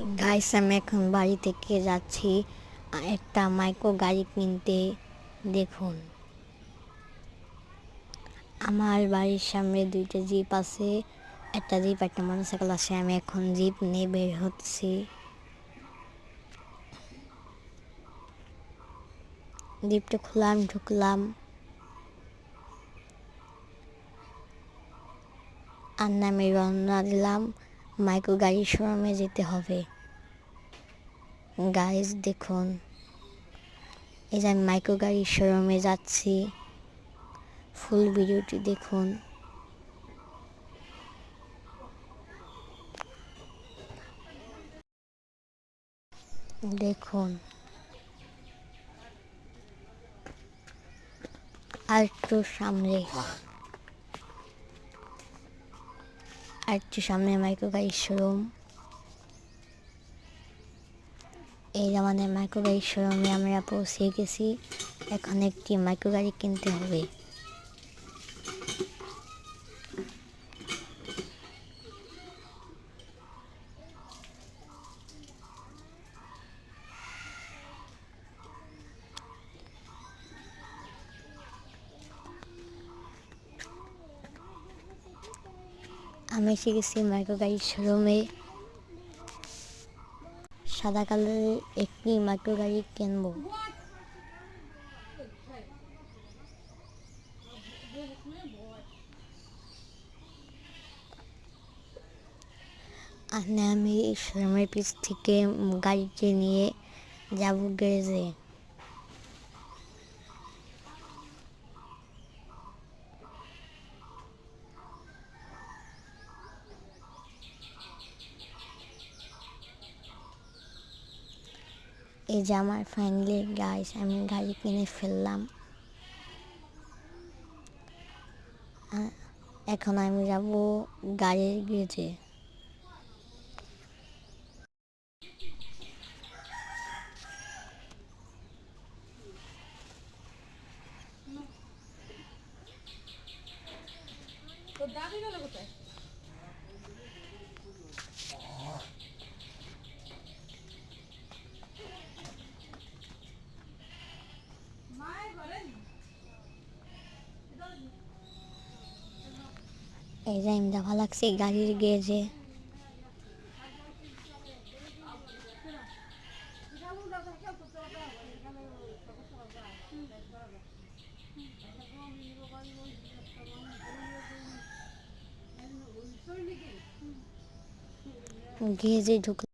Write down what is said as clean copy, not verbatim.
Guys আমি এখন বাড়ি থেকে যাচ্ছি একটা মাইক্রো গাড়ি কিনতে। দেখুন, আমার বাড়ির সামনে দুইটা জিপ আছে, একটা জিপ একটা মোটরসাইকেল আছে। আমি এখন জিপ নিয়ে বের হচ্ছি। জিপটা খুললাম, ঢুকলাম আর নামে রওনা দিলাম। মাইক্রো গাড়ির শোরুমে যেতে হবে। গাইস দেখুন, এই যে আমি মাইক্রো গাড়ির শোরুমে যাচ্ছি। ফুল ভিডিওটি দেখুন। দেখুন আর একটু সামনে, মাইক্রো গাড়ির শোরুম। এই আমাদের মাইক্রো গাড়ির শোরুমে আমরা পৌঁছে গেছি। এখন একটি মাইক্রো গাড়ি কিনতে হবে। আমি এসে গেছি মাইক্রো গাড়ির শোরুমে। সাদা কালারের একটি মাইক্রো গাড়ি কিনবো। আমি শোরুমের পিছ থেকে গাড়িটি নিয়ে যাব গ্যারেজে। এই যে আমার ফাইনালি গাইস আমি গাড়ি কিনে ফেললাম। এখন আমি যাব গাড়ির গ্যারেজে। এই যে আমি দেখা লাগছে গাড়ির গ্যারেজে। গ্যারেজে ঢুকলাম।